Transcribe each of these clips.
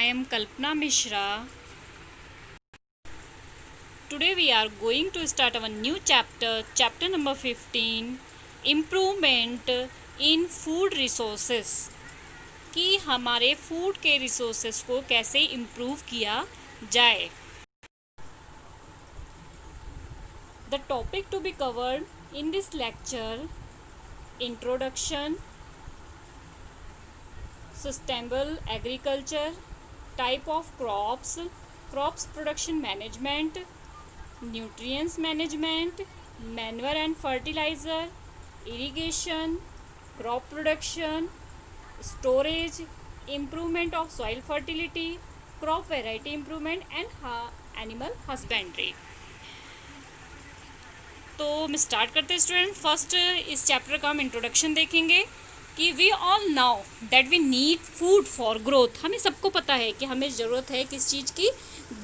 am Kalpana Mishra. Today we are going to start our new chapter, chapter number 15, Improvement in Food Resources. कि हमारे food के resources को कैसे improve किया जाए. The topic to be covered in this lecture: Introduction, Sustainable Agriculture, Type of Crops, Crops Production Management, Nutrients Management, Manure and Fertilizer, Irrigation, Crop Production, Storage, Improvement of Soil Fertility, Crop Variety Improvement and Animal Husbandry. तो हम start करते हैं student. First इस chapter का हम introduction देखेंगे कि we all now that we need food for growth. हमें सबको पता है कि हमें ज़रूरत है किस चीज़ की,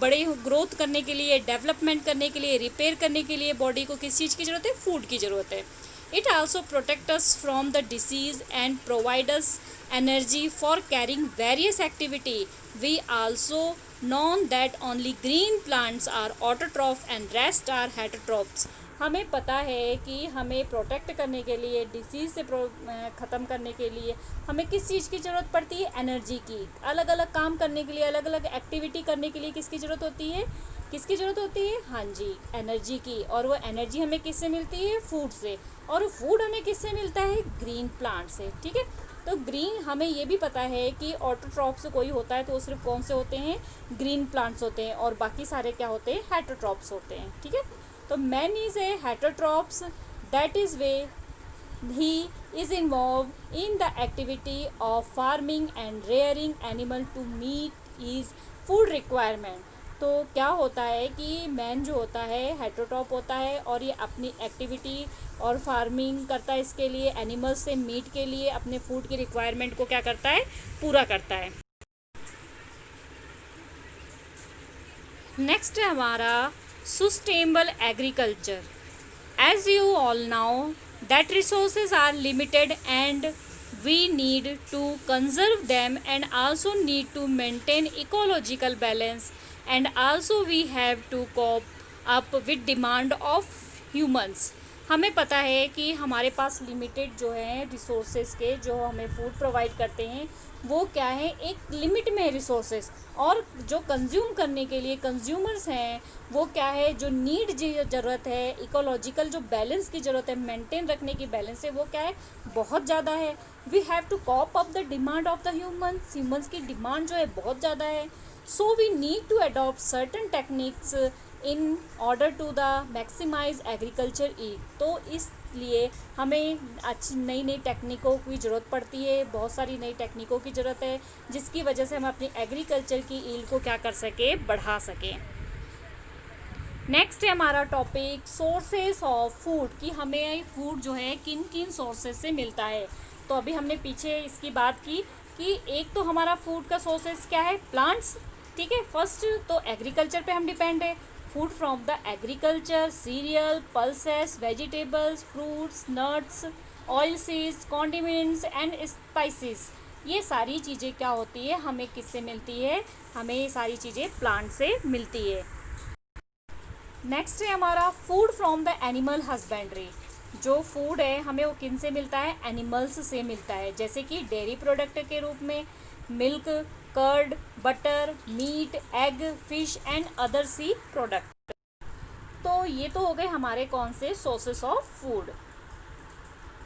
बड़े ग्रोथ करने के लिए, डेवलपमेंट करने के लिए, रिपेयर करने के लिए बॉडी को किस चीज़ की ज़रूरत है? फूड की ज़रूरत है. It also protect us from the disease and provide us energy for carrying various activity. We also known that only green plants are autotroph and rest are heterotrophs. हमें पता है कि हमें प्रोटेक्ट करने के लिए, डिसीज़ से ख़त्म करने के लिए हमें किस चीज़ की ज़रूरत पड़ती है? एनर्जी की. अलग अलग काम करने के लिए, अलग अलग एक्टिविटी करने के लिए किसकी ज़रूरत होती है? किसकी ज़रूरत होती है? हाँ जी, एनर्जी की. और वो एनर्जी हमें किससे मिलती है? फूड से. और फूड हमें किससे मिलता है? ग्रीन प्लांट से. ठीक है. तो ग्रीन, हमें ये भी पता है कि ऑटोट्रॉफ्स कोई होता है तो वो सिर्फ कौन से होते हैं? ग्रीन प्लांट्स होते हैं. और बाकी सारे क्या होते हैं? हेटरोट्रॉफ्स होते हैं. ठीक है. तो man is a heterotrophs, that is way he is involved in the activity of farming and rearing animal to meet his food requirement. तो क्या होता है कि मैन जो होता है हेटरोट्रॉप होता है और ये अपनी एक्टिविटी और फार्मिंग करता है, इसके लिए एनिमल्स से मीट के लिए अपने फूड की रिक्वायरमेंट को क्या करता है? पूरा करता है. नेक्स्ट है हमारा sustainable agriculture. As you all know that resources are limited and we need to conserve them and also need to maintain ecological balance, and also we have to cope up with demand of humans. हमें पता है कि हमारे पास limited जो है resources के, जो हमें फूड प्रोवाइड करते हैं वो क्या है? एक लिमिट में रिसोर्सेज. और जो कंज्यूम करने के लिए कंज्यूमर्स हैं वो क्या है? जो नीड ज़रूरत है, इकोलॉजिकल जो बैलेंस की ज़रूरत है, मेंटेन रखने की बैलेंस है, वो क्या है? बहुत ज़्यादा है. We have to cope up the demand of the humans की डिमांड जो है बहुत ज़्यादा है. So we need to adopt certain techniques in order to the maximize agriculture yield. तो इसलिए हमें अच्छी नई नई टेक्निकों की ज़रूरत पड़ती है. बहुत सारी नई टेक्निकों की ज़रूरत है जिसकी वजह से हम अपनी एग्रीकल्चर की ईल्ड को क्या कर सकें? बढ़ा सकें. नेक्स्ट है हमारा टॉपिक सोर्सेस ऑफ फूड. कि हमें फूड जो है किन किन सोर्सेस से मिलता है. तो अभी हमने पीछे इसकी बात की कि एक तो हमारा फूड का सोर्सेस क्या है? प्लांट्स. ठीक है. फर्स्ट तो एग्रीकल्चर पे हम डिपेंड है. Food from the agriculture, serial, pulses, vegetables, fruits, nuts, oil seeds, condiments and spices. ये सारी चीज़ें क्या होती है? हमें किससे मिलती है? हमें ये सारी चीज़ें प्लांट से मिलती है. नेक्स्ट है हमारा food from the animal husbandry. जो फूड है हमें वो किन से मिलता है? एनिमल्स से मिलता है. जैसे कि डेयरी प्रोडक्ट के रूप में milk, curd, butter, meat, egg, fish and other sea product. तो ये तो हो गए हमारे कौन से? Sources of food.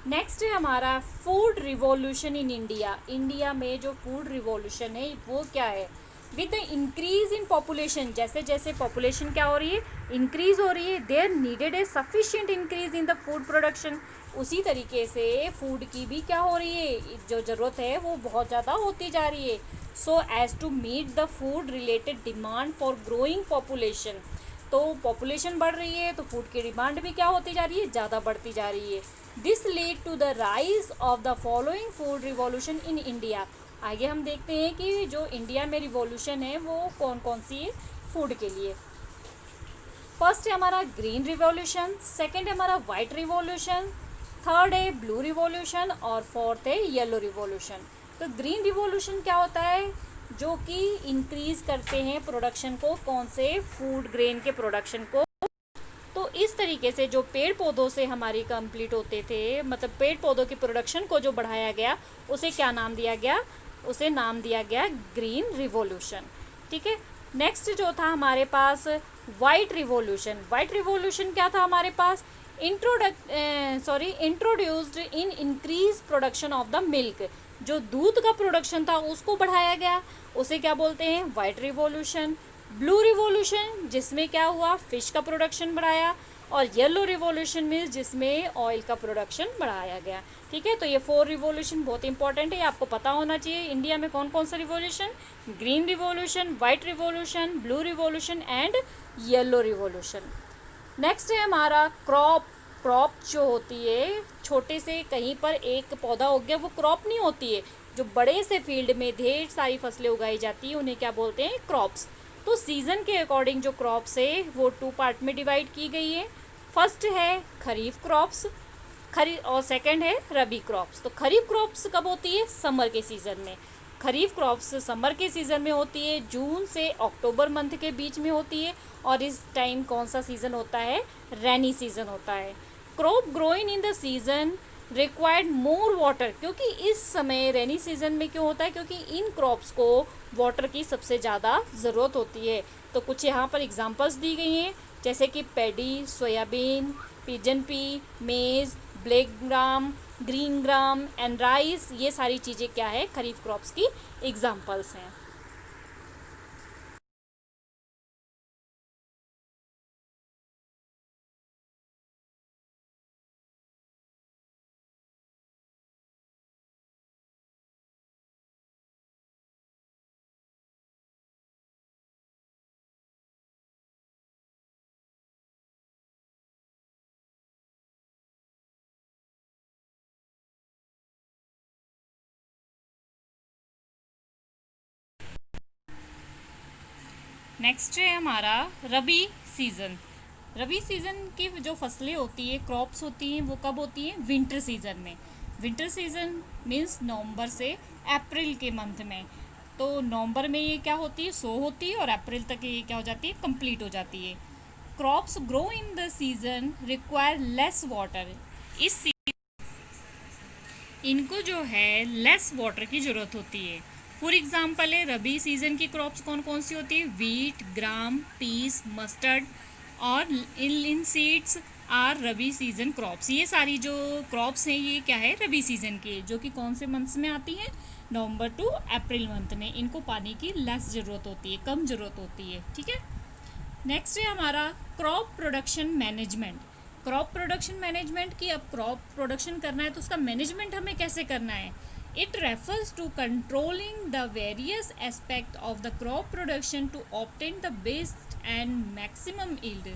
नेक्स्ट है हमारा food revolution in India. India में जो फूड रिवॉल्यूशन है वो क्या है? With the increase in population, जैसे जैसे पॉपुलेशन क्या हो रही है? इंक्रीज हो रही है. There needed a sufficient increase in the food production. उसी तरीके से फूड की भी क्या हो रही है? जो ज़रूरत है वो बहुत ज़्यादा होती जा रही है. So as to meet the food related demand for growing population. तो पॉपुलेशन बढ़ रही है तो फूड की डिमांड भी क्या होती जा रही है? ज़्यादा बढ़ती जा रही है. This lead to the rise of the following food revolution in India. आगे हम देखते हैं कि जो इंडिया में रिवॉल्यूशन है वो कौन कौन सी है फूड के लिए. फर्स्ट है हमारा ग्रीन रिवॉल्यूशन, सेकंड है हमारा वाइट रिवॉल्यूशन, थर्ड है ब्लू रिवॉल्यूशन और फोर्थ है येलो रिवॉल्यूशन. तो ग्रीन रिवॉल्यूशन क्या होता है? जो कि इंक्रीज करते हैं प्रोडक्शन को, कौन से, फूड ग्रेन के प्रोडक्शन को। तो इस तरीके से जो पेड़ पौधों से हमारी कंप्लीट होते थे, मतलब पेड़ पौधों की प्रोडक्शन को जो बढ़ाया गया, उसे क्या नाम दिया गया, उसे नाम दिया गया ग्रीन रिवॉल्यूशन। ठीक है, नेक्स्ट जो था हमारे पास वाइट रिवॉल्यूशन। वाइट रिवॉल्यूशन क्या था हमारे पास, introduced in increase production of the milk. जो दूध का प्रोडक्शन था उसको बढ़ाया गया, उसे क्या बोलते हैं, वाइट रिवॉल्यूशन। ब्लू रिवॉल्यूशन जिसमें क्या हुआ, फिश का प्रोडक्शन बढ़ाया, और येलो रिवॉल्यूशन मीन्स जिसमें ऑयल का प्रोडक्शन बढ़ाया गया। ठीक है, तो ये 4 रिवॉल्यूशन बहुत इंपॉर्टेंट है, आपको पता होना चाहिए इंडिया में कौन कौन सा revolution, green revolution, white revolution, blue revolution and yellow revolution. Next है हमारा क्रॉप। क्रॉप जो होती है, छोटे से कहीं पर एक पौधा हो गया, वो क्रॉप नहीं होती है। जो बड़े से फील्ड में ढेर सारी फसलें उगाई जाती है उन्हें क्या बोलते हैं, क्रॉप्स। तो सीज़न के अकॉर्डिंग जो क्रॉप्स है वो 2 पार्ट में डिवाइड की गई है। फर्स्ट है खरीफ क्रॉप्स, और सेकंड है रबी क्रॉप्स। तो खरीफ क्रॉप्स कब होती है, समर के सीज़न में। खरीफ क्रॉप्स समर के सीज़न में होती है, जून से अक्टूबर मंथ के बीच में होती है। और इस टाइम कौन सा सीज़न होता है, रेनी सीज़न होता है। Crop growing in the season required more water, क्योंकि इस समय रेनी सीज़न में क्यों होता है, क्योंकि इन क्रॉप्स को वाटर की सबसे ज़्यादा ज़रूरत होती है। तो कुछ यहाँ पर एग्जांपल्स दी गई हैं, जैसे कि पैडी, सोयाबीन, पिजन पी, मेज़, black gram, green gram and rice, ये सारी चीज़ें क्या है, खरीफ क्रॉप्स की एग्जांपल्स हैं। नेक्स्ट है हमारा रबी सीज़न। रबी सीज़न की जो फसलें होती है, क्रॉप्स होती हैं, वो कब होती हैं, विंटर सीज़न में। विंटर सीज़न मीन्स नवंबर से अप्रैल के मंथ में। तो नवंबर में ये क्या होती है, सो होती है, और अप्रैल तक ये क्या हो जाती है, कंप्लीट हो जाती है। Crops grow in the season require less water. इस इनको जो है लेस वाटर की ज़रूरत होती है। फॉर एग्जांपल है, रबी सीज़न की क्रॉप्स कौन कौन सी होती है, वीट, ग्राम, पीस, मस्टर्ड और इन seeds are rabi season crops. ये सारी जो क्रॉप्स हैं ये क्या है, रबी सीज़न की, जो कि कौन से मंथ्स में आती हैं, नवंबर टू अप्रैल मंथ में। इनको पानी की लेस ज़रूरत होती है, कम ज़रूरत होती है। ठीक है, नेक्स्ट है हमारा crop production management. Crop production management की, अब क्रॉप प्रोडक्शन करना है तो उसका मैनेजमेंट हमें कैसे करना है। It refers to controlling the various aspect of the crop production to obtain the best and maximum yield.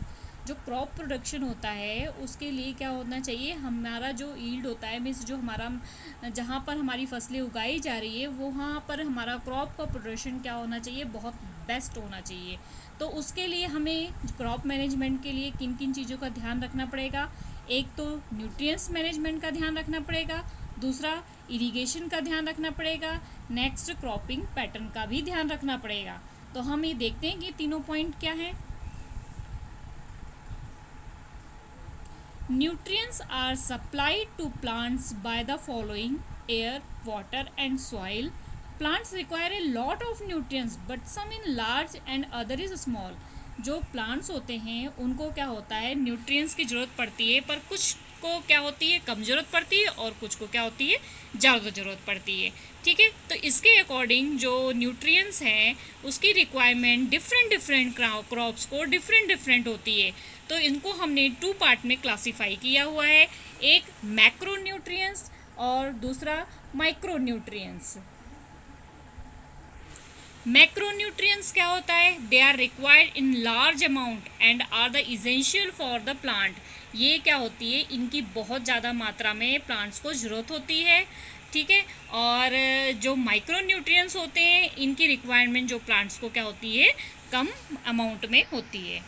जो क्रॉप प्रोडक्शन होता है उसके लिए क्या होना चाहिए, हमारा जो यील्ड होता है, मीन्स जो हमारा जहाँ पर हमारी फसलें उगाई जा रही है वहाँ पर हमारा क्रॉप का प्रोडक्शन क्या होना चाहिए, बहुत बेस्ट होना चाहिए। तो उसके लिए हमें क्रॉप मैनेजमेंट के लिए किन किन चीज़ों का ध्यान रखना पड़ेगा, एक तो न्यूट्रिएंट्स मैनेजमेंट का ध्यान रखना पड़ेगा, दूसरा इरिगेशन का ध्यान रखना पड़ेगा, नेक्स्ट क्रॉपिंग पैटर्न का भी ध्यान रखना पड़ेगा। तो हम ये देखते हैं कि तीनों पॉइंट क्या हैं। Nutrients are supplied to plants by the following: air, water and soil. Plants require a lot of nutrients but some in large and other is small. जो प्लांट्स होते हैं उनको क्या होता है, न्यूट्रिएंट्स की ज़रूरत पड़ती है, पर कुछ को क्या होती है, कम ज़रूरत पड़ती है, और कुछ को क्या होती है, ज़्यादा ज़रूरत पड़ती है। ठीक है, तो इसके अकॉर्डिंग जो न्यूट्रिएंट्स हैं उसकी रिक्वायरमेंट डिफरेंट डिफरेंट क्रॉप्स को डिफरेंट डिफरेंट होती है। तो इनको हमने 2 पार्ट में क्लासीफाई किया हुआ है, एक मैक्रो न्यूट्रिएंट्स और दूसरा माइक्रो न्यूट्रिएंट्स। मैक्रोन्यूट्रिएंट्स क्या होता है, they are required in large amount and are the essential for the plant. ये क्या होती है, इनकी बहुत ज़्यादा मात्रा में प्लांट्स को ज़रूरत होती है। ठीक है, और जो माइक्रोन्यूट्रिएंट्स होते हैं इनकी रिक्वायरमेंट जो प्लांट्स को क्या होती है, कम अमाउंट में होती है।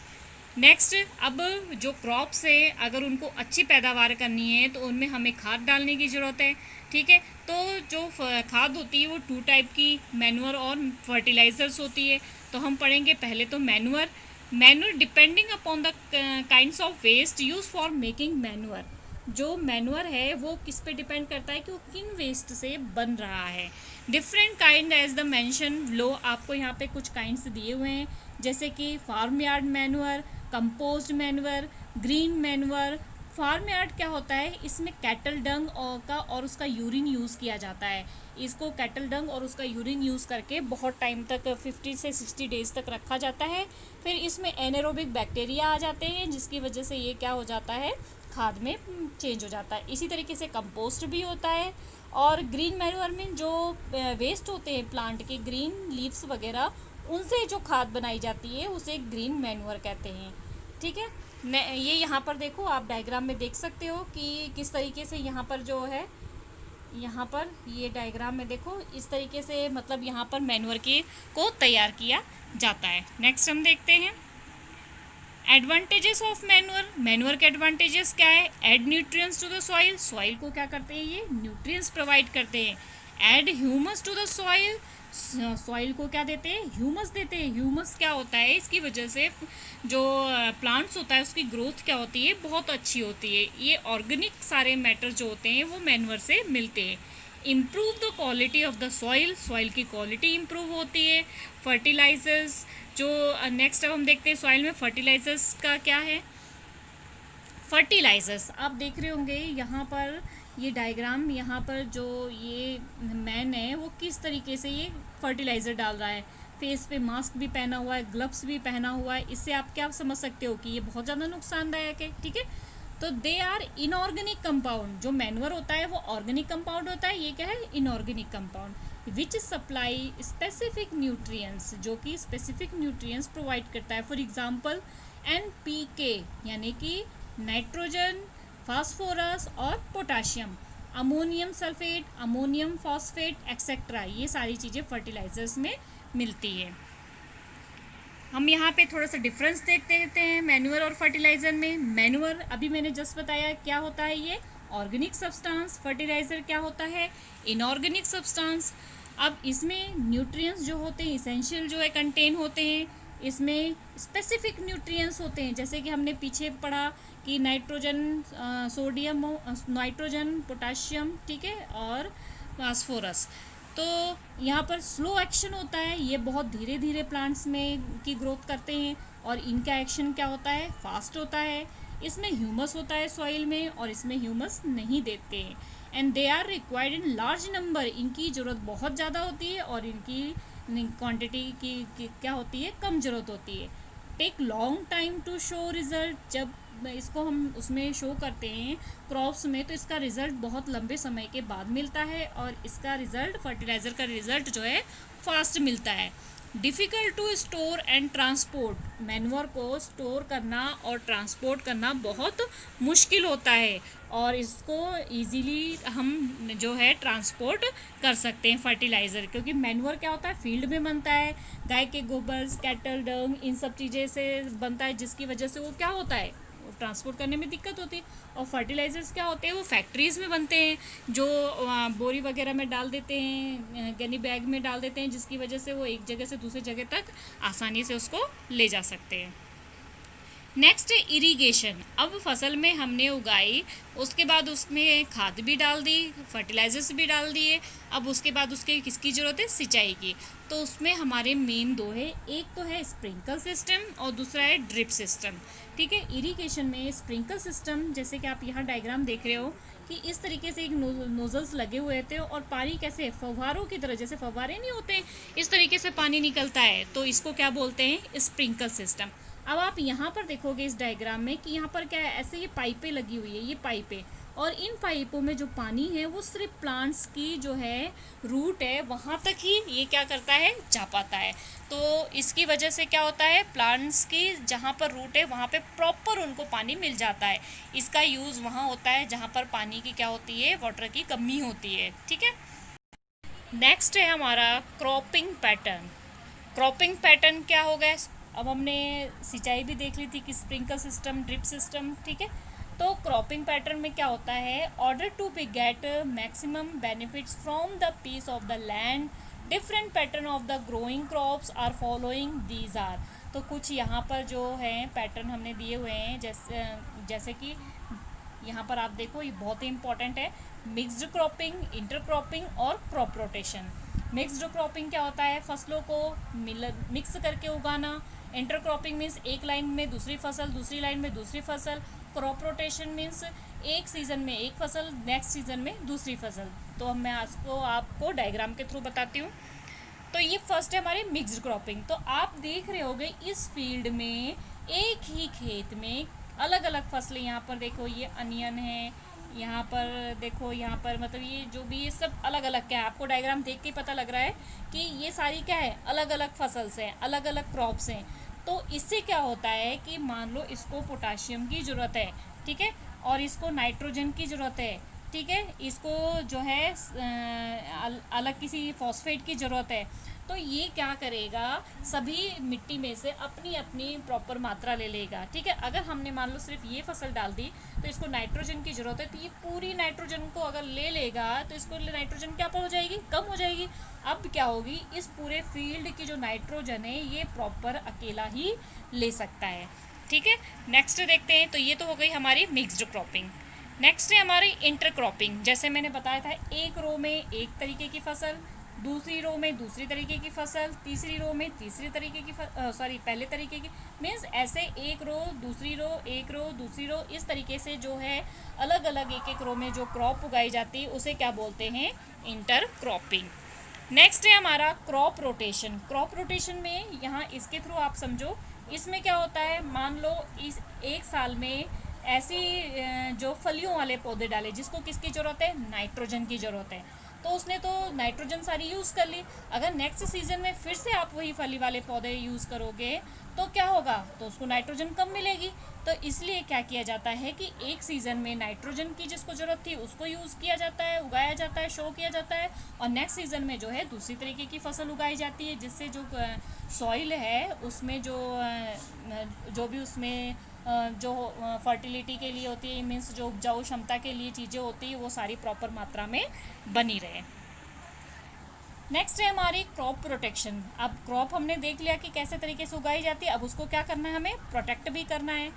नेक्स्ट, अब जो क्रॉप्स है अगर उनको अच्छी पैदावार करनी है तो उनमें हमें खाद डालने की ज़रूरत है। ठीक है। तो जो खाद होती है वो 2 टाइप की, मैन्योर और फर्टिलाइजर्स होती है। तो हम पढ़ेंगे पहले तो manure. Manure depending upon the kinds of waste use for making manure. जो मैन्योर है वो किस पे डिपेंड करता है कि वो किन वेस्ट से बन रहा है। Different kind as the mention लो, आपको यहाँ पे कुछ काइंड्स दिए हुए हैं, जैसे कि farm yard manure, compost manure, green manure. Farm yard क्या होता है, इसमें कैटल डंग और उसका यूरिन यूज़ किया जाता है। इसको कैटल डंग और उसका यूरिन यूज़ करके बहुत टाइम तक 50 से 60 डेज तक रखा जाता है। फिर इसमें एनेरोबिक बैक्टीरिया आ जाते हैं, जिसकी वजह से ये क्या हो जाता है, खाद में चेंज हो जाता है। इसी तरीके से कंपोस्ट भी होता है। और ग्रीन मैन्योर में जो वेस्ट होते हैं प्लांट के, ग्रीन लीव्स वगैरह, उनसे जो खाद बनाई जाती है उसे ग्रीन मैन्योर कहते हैं। ठीक है। ये यहाँ पर देखो, आप डायग्राम में देख सकते हो कि किस तरीके से यहाँ पर जो है, यहाँ पर ये डायग्राम में देखो, इस तरीके से मतलब यहाँ पर मैन्योर को तैयार किया जाता है। नेक्स्ट हम देखते हैं एडवांटेजेस ऑफ मैन्योर। मैन्योर के एडवांटेजेस क्या है, add nutrients to the soil. Soil को क्या करते हैं, ये न्यूट्रिएंट्स प्रोवाइड करते हैं। Add humus to the soil. Soil को क्या देते हैं, ह्यूमस देते हैं। ह्यूमस क्या होता है, इसकी वजह से जो प्लांट्स होता है उसकी ग्रोथ क्या होती है, बहुत अच्छी होती है। ये ऑर्गेनिक सारे मैटर जो होते हैं वो मैन्योर से मिलते हैं। Improve the quality of the soil. Soil की क्वालिटी इम्प्रूव होती है। फर्टिलाइजर्स जो नेक्स्ट अब हम देखते हैं सॉइल में फर्टिलाइजर्स का क्या है। फर्टिलाइजर्स आप देख रहे होंगे यहाँ पर, ये डायग्राम, यहाँ पर जो ये मैन है वो किस तरीके से ये फर्टिलाइज़र डाल रहा है। फेस पे मास्क भी पहना हुआ है, ग्लव्स भी पहना हुआ है। इससे आप क्या समझ सकते हो कि ये बहुत ज़्यादा नुकसानदायक है। ठीक है। तो दे आर इनऑर्गेनिक कंपाउंड। जो मैन्योर होता है वो ऑर्गेनिक कंपाउंड होता है, ये क्या है, inorganic compound which supply specific nutrients, जो कि स्पेसिफिक न्यूट्रिएंट्स प्रोवाइड करता है। फॉर एग्जांपल NPK यानी कि नाइट्रोजन, फास्फोरस और potassium, ammonium sulphate, ammonium phosphate etcetera, ये सारी चीज़ें फर्टिलाइजर्स में मिलती है। हम यहाँ पे थोड़ा सा डिफरेंस देखते हैं मैन्योर और फर्टिलाइज़र में। मैन्योर अभी मैंने जस्ट बताया क्या होता है, ये ऑर्गेनिक सब्सटेंस। फर्टिलाइज़र क्या होता है, इनऑर्गेनिक सब्सटेंस। अब इसमें न्यूट्रिएंट्स जो होते हैं इसेंशियल जो है कंटेन होते हैं। इसमें स्पेसिफिक न्यूट्रिएंट्स होते हैं, जैसे कि हमने पीछे पढ़ा कि नाइट्रोजन, सोडियम, नाइट्रोजन, पोटाशियम, ठीक है, और फास्फोरस। तो यहाँ पर स्लो एक्शन होता है, ये बहुत धीरे धीरे प्लांट्स में की ग्रोथ करते हैं, और इनका एक्शन क्या होता है, फास्ट होता है। इसमें ह्यूमस होता है सॉइल में, और इसमें ह्यूमस नहीं देते हैं। And they are required in large number, इनकी ज़रूरत बहुत ज़्यादा होती है, और इनकी क्वांटिटी की क्या होती है, कम ज़रूरत होती है। Take long time to show result. जब इसको हम उसमें शो करते हैं क्रॉप्स में, तो इसका रिज़ल्ट बहुत लंबे समय के बाद मिलता है, और इसका रिज़ल्ट, फर्टिलाइज़र का रिज़ल्ट जो है फास्ट मिलता है। Difficult to store and transport. Manure को स्टोर करना और ट्रांसपोर्ट करना बहुत मुश्किल होता है, और इसको इजीली हम जो है ट्रांसपोर्ट कर सकते हैं फर्टिलाइज़र, क्योंकि मैन्योर क्या होता है, फील्ड में बनता है, गाय के गोबर, कैटल डंग, इन सब चीज़ें से बनता है, जिसकी वजह से वो क्या होता है, ट्रांसपोर्ट करने में दिक्कत होती है। और फर्टिलाइजर्स क्या होते हैं, वो फैक्ट्रीज़ में बनते हैं, जो बोरी वगैरह में डाल देते हैं, गनी बैग में डाल देते हैं, जिसकी वजह से वो एक जगह से दूसरी जगह तक आसानी से उसको ले जा सकते हैं। Next irrigation. अब फसल में हमने उगाई, उसके बाद उसमें खाद भी डाल दी, फर्टिलाइजर्स भी डाल दिए। अब उसके बाद उसके किसकी ज़रूरत है, सिंचाई की। तो उसमें हमारे मेन दो है, एक तो है स्प्रिंकल सिस्टम और दूसरा है ड्रिप सिस्टम। ठीक है। इरिगेशन में स्प्रिंकल सिस्टम, जैसे कि आप यहाँ डायग्राम देख रहे हो कि इस तरीके से एक नोजल्स लगे हुए थे, और पानी कैसे फव्वारों की तरह, जैसे फव्वारे नहीं होते, इस तरीके से पानी निकलता है, तो इसको क्या बोलते हैं, स्प्रिंकल सिस्टम। अब आप यहाँ पर देखोगे इस डायग्राम में कि यहाँ पर क्या है, ऐसे ये पाइपें लगी हुई है, ये पाइपें, और इन पाइपों में जो पानी है वो सिर्फ प्लांट्स की जो है रूट है वहाँ तक ही ये क्या करता है, जा पाता है। तो इसकी वजह से क्या होता है, प्लांट्स की जहाँ पर रूट है वहाँ पे प्रॉपर उनको पानी मिल जाता है। इसका यूज़ वहाँ होता है जहाँ पर पानी की क्या होती है, वाटर की कमी होती है। ठीक है। नेक्स्ट है हमारा क्रॉपिंग पैटर्न। क्रॉपिंग पैटर्न क्या होगा, अब हमने सिंचाई भी देख ली थी कि स्प्रिंकल सिस्टम, ड्रिप सिस्टम, ठीक है। तो क्रॉपिंग पैटर्न में क्या होता है, order to be get maximum benefits from the piece of the land different pattern of the growing crops are following these are. तो कुछ यहाँ पर जो है पैटर्न हमने दिए हुए हैं, जैसे कि यहाँ पर आप देखो, ये बहुत ही इंपॉर्टेंट है, मिक्स्ड क्रॉपिंग, इंटर क्रॉपिंग और क्रॉप रोटेशन। मिक्स्ड क्रॉपिंग क्या होता है, फसलों को मिक्स करके उगाना। इंटर क्रॉपिंग मीन्स एक लाइन में दूसरी फसल, दूसरी लाइन में दूसरी फसल। क्रॉप रोटेशन मीन्स एक सीज़न में एक फसल, नेक्स्ट सीज़न में दूसरी फसल। तो अब मैं आपको डायग्राम के थ्रू बताती हूँ। तो ये फर्स्ट है हमारे मिक्स्ड क्रॉपिंग। तो आप देख रहे होगे इस फील्ड में एक ही खेत में अलग अलग फसलें, यहाँ पर देखो ये अनियन है, यहाँ पर देखो, यहाँ पर मतलब ये जो भी ये सब अलग अलग क्या है, आपको डायग्राम देख के पता लग रहा है कि ये सारी क्या है, अलग अलग फसल से, अलग अलग क्रॉप्स हैं। तो इससे क्या होता है कि मान लो इसको पोटाशियम की ज़रूरत है, ठीक है, और इसको नाइट्रोजन की ज़रूरत है, ठीक है, इसको जो है अलग किसी फॉस्फेट की ज़रूरत है। तो ये क्या करेगा, सभी मिट्टी में से अपनी अपनी प्रॉपर मात्रा ले लेगा, ठीक है। अगर हमने मान लो सिर्फ ये फसल डाल दी तो इसको नाइट्रोजन की ज़रूरत है, तो ये पूरी नाइट्रोजन को अगर ले लेगा तो इसको नाइट्रोजन क्या हो जाएगी, कम हो जाएगी। अब क्या होगी, इस पूरे फील्ड की जो नाइट्रोजन है ये प्रॉपर अकेला ही ले सकता है, ठीक है। नेक्स्ट देखते हैं। तो ये तो हो गई हमारी मिक्स्ड क्रॉपिंग। नेक्स्ट है हमारी इंटर क्रॉपिंग। जैसे मैंने बताया था, एक रो में एक तरीके की फसल, दूसरी रो में दूसरी तरीके की फसल, तीसरी रो में तीसरी तरीके की पहले तरीके की, मीन्स ऐसे एक रो दूसरी रो, एक रो दूसरी रो, इस तरीके से जो है अलग अलग एक एक रो में जो क्रॉप उगाई जाती है उसे क्या बोलते हैं, इंटर क्रॉपिंग। नेक्स्ट है हमारा क्रॉप रोटेशन। क्रॉप रोटेशन में यहाँ इसके थ्रू आप समझो, इसमें क्या होता है, मान लो इस एक साल में ऐसी जो फलियों वाले पौधे डाले जिसको किसकी ज़रूरत है, नाइट्रोजन की ज़रूरत है, तो उसने तो नाइट्रोजन सारी यूज़ कर ली। अगर नेक्स्ट सीजन में फिर से आप वही फली वाले पौधे यूज़ करोगे तो क्या होगा, तो उसको नाइट्रोजन कम मिलेगी। तो इसलिए क्या किया जाता है कि एक सीज़न में नाइट्रोजन की जिसको ज़रूरत थी उसको यूज़ किया जाता है, उगाया जाता है, शो किया जाता है, और नेक्स्ट सीज़न में जो है दूसरी तरीके की फसल उगाई जाती है, जिससे जो सॉइल है उसमें जो भी उसमें जो फर्टिलिटी के लिए होती है, मीन्स जो उपजाऊ क्षमता के लिए चीज़ें होती है वो सारी प्रॉपर मात्रा में बनी रहे। नेक्स्ट है हमारी क्रॉप प्रोटेक्शन। अब क्रॉप हमने देख लिया कि कैसे तरीके से उगाई जाती है, अब उसको क्या करना है, हमें प्रोटेक्ट भी करना है।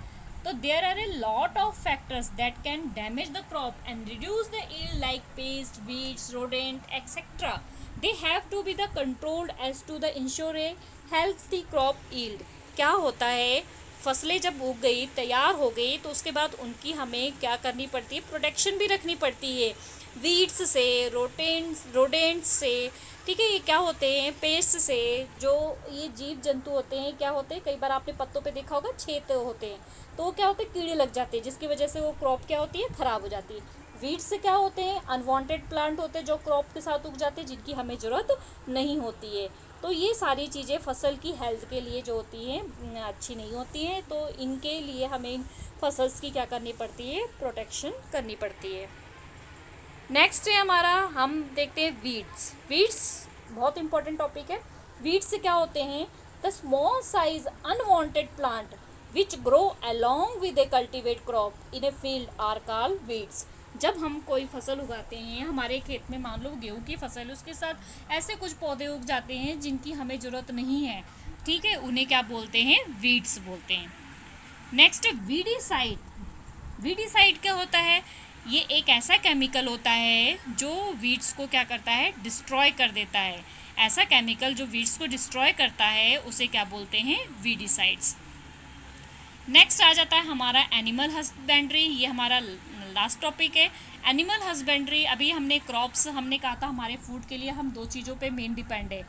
तो there are a lot of factors that can damage the crop and reduce the yield like pest, weeds, rodent etcetera. They have to be the controlled as to the ensure a healthy crop yield. क्या होता है, फसलें जब उग गई, तैयार हो गई, तो उसके बाद उनकी हमें क्या करनी पड़ती है, प्रोटेक्शन भी रखनी पड़ती है, वीड्स से, रोडेंट्स से, ठीक है। ये क्या होते हैं, पेस्ट से, जो ये जीव जंतु होते हैं, क्या होते हैं, कई बार आपने पत्तों पे देखा होगा छेद होते हैं, तो वो क्या होते हैं, कीड़े लग जाते हैं, जिसकी वजह से वो क्रॉप क्या होती है, ख़राब हो जाती है। वीड्स से क्या होते हैं, अनवांटेड प्लांट होते हैं जो क्रॉप के साथ उग जाते हैं, जिनकी हमें ज़रूरत नहीं होती है। तो ये सारी चीज़ें फसल की हेल्थ के लिए जो होती हैं अच्छी नहीं होती हैं, तो इनके लिए हमें फसल्स की क्या करनी पड़ती है, प्रोटेक्शन करनी पड़ती है। नेक्स्ट है हमारा, हम देखते हैं वीड्स। वीड्स बहुत इंपॉर्टेंट टॉपिक है। वीड्स से क्या होते हैं, the small size unwanted plant which grow along with a cultivate crop in a field are called weeds. जब हम कोई फसल उगाते हैं हमारे खेत में, मान लो गेहूँ की फसल, उसके साथ ऐसे कुछ पौधे उग जाते हैं जिनकी हमें ज़रूरत नहीं है, ठीक है, उन्हें क्या बोलते हैं, वीड्स बोलते हैं। Next weedicide. वीडीसाइड क्या होता है, ये एक ऐसा केमिकल होता है जो वीड्स को क्या करता है, डिस्ट्रॉय कर देता है। ऐसा केमिकल जो वीड्स को डिस्ट्रॉय करता है उसे क्या बोलते हैं, वीडीसाइड्स। नेक्स्ट आ जाता है हमारा एनिमल हस्बेंड्री। ये हमारा लास्ट टॉपिक है, एनिमल हस्बेंड्री। अभी हमने क्रॉप्स, हमने कहा था हमारे फूड के लिए हम 2 चीज़ों पे मेन डिपेंड है,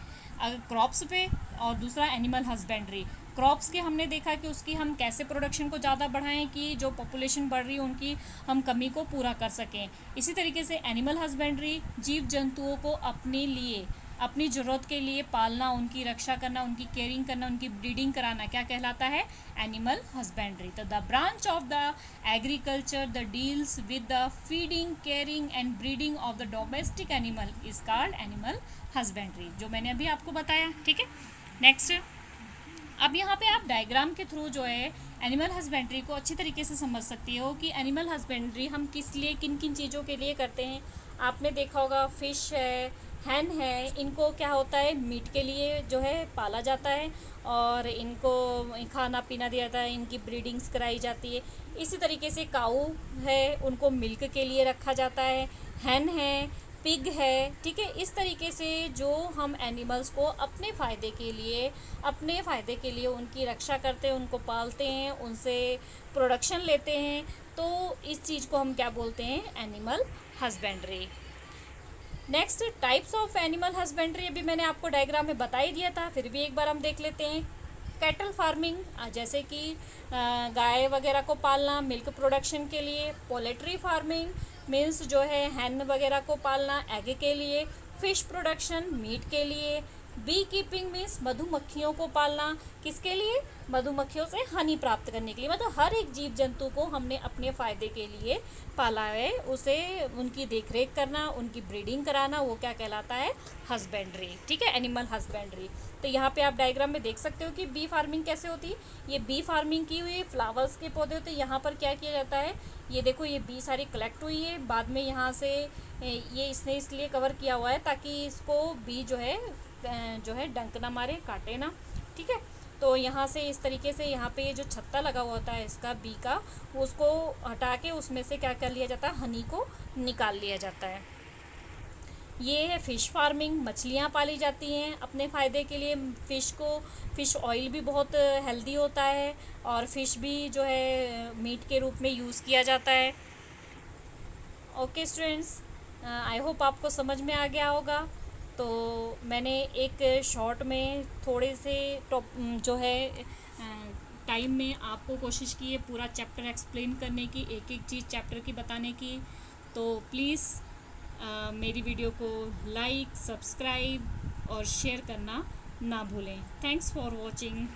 क्रॉप्स पे और दूसरा एनिमल हस्बेंड्री। क्रॉप्स के हमने देखा कि उसकी हम कैसे प्रोडक्शन को ज़्यादा बढ़ाएं कि जो पॉपुलेशन बढ़ रही है उनकी हम कमी को पूरा कर सकें। इसी तरीके से एनिमल हस्बेंड्री, जीव जंतुओं को अपने लिए, अपनी ज़रूरत के लिए पालना, उनकी रक्षा करना, उनकी केयरिंग करना, उनकी ब्रीडिंग कराना क्या कहलाता है, एनिमल हस्बेंड्री। तो the branch of the agriculture the deals with the feeding, caring and breeding of the domestic animal is called animal husbandry, जो मैंने अभी आपको बताया, ठीक है। नेक्स्ट अब यहाँ पे आप डायग्राम के थ्रू जो है एनिमल हस्बेंड्री को अच्छी तरीके से समझ सकती हो कि एनिमल हस्बेंड्री हम किस लिए, किन किन चीज़ों के लिए करते हैं। आपने देखा होगा फिश है, हैन है, इनको क्या होता है, मीट के लिए जो है पाला जाता है और इनको खाना पीना दिया जाता है, इनकी ब्रीडिंग्स कराई जाती है। इसी तरीके से काऊ है, उनको मिल्क के लिए रखा जाता है, हैन है, पिग है, ठीक है। इस तरीके से जो हम एनिमल्स को अपने फ़ायदे के लिए उनकी रक्षा करते हैं, उनको पालते हैं, उनसे प्रोडक्शन लेते हैं, तो इस चीज़ को हम क्या बोलते हैं, animal husbandry. Next, types of animal husbandry अभी मैंने आपको डायग्राम में बता ही दिया था, फिर भी एक बार हम देख लेते हैं। कैटल फार्मिंग, जैसे कि गाय वगैरह को पालना मिल्क प्रोडक्शन के लिए। पोल्ट्री फार्मिंग मीन्स जो है हैन वगैरह को पालना एग के लिए। फिश प्रोडक्शन मीट के लिए। बी कीपिंग मीन्स मधुमक्खियों को पालना, किसके लिए, मधुमक्खियों से हनी प्राप्त करने के लिए। मतलब हर एक जीव जंतु को हमने अपने फ़ायदे के लिए पाला है, उसे उनकी देखरेख करना, उनकी ब्रीडिंग कराना, वो क्या कहलाता है, हस्बेंड्री, ठीक है, एनिमल हस्बेंड्री। तो यहाँ पे आप डायग्राम में देख सकते हो कि बी फार्मिंग कैसे होती है। ये बी फार्मिंग की हुई फ्लावर्स के पौधे होते हैं। यहाँ पर क्या किया जाता है, ये देखो ये बी सारी कलेक्ट हुई है, बाद में यहाँ से ये इसने इसलिए कवर किया हुआ है ताकि इसको बी जो है डंक ना मारे, काटे ना, ठीक है। तो यहाँ से इस तरीके से यहाँ पे ये जो छत्ता लगा हुआ होता है इसका बी का, उसको हटा के उसमें से क्या कर लिया जाता है, हनी को निकाल लिया जाता है। ये है फ़िश फार्मिंग, मछलियाँ पाली जाती हैं अपने फ़ायदे के लिए। फ़िश ऑयल भी बहुत हेल्दी होता है और फ़िश भी जो है मीट के रूप में यूज़ किया जाता है। ओके स्टूडेंट्स, आई होप आपको समझ में आ गया होगा। तो मैंने एक शॉर्ट में थोड़े से जो है टाइम में आपको कोशिश की है पूरा चैप्टर एक्सप्लेन करने की, एक एक चीज़ चैप्टर की बताने की। तो प्लीज़ मेरी वीडियो को लाइक, सब्सक्राइब और शेयर करना ना भूलें। Thanks for watching.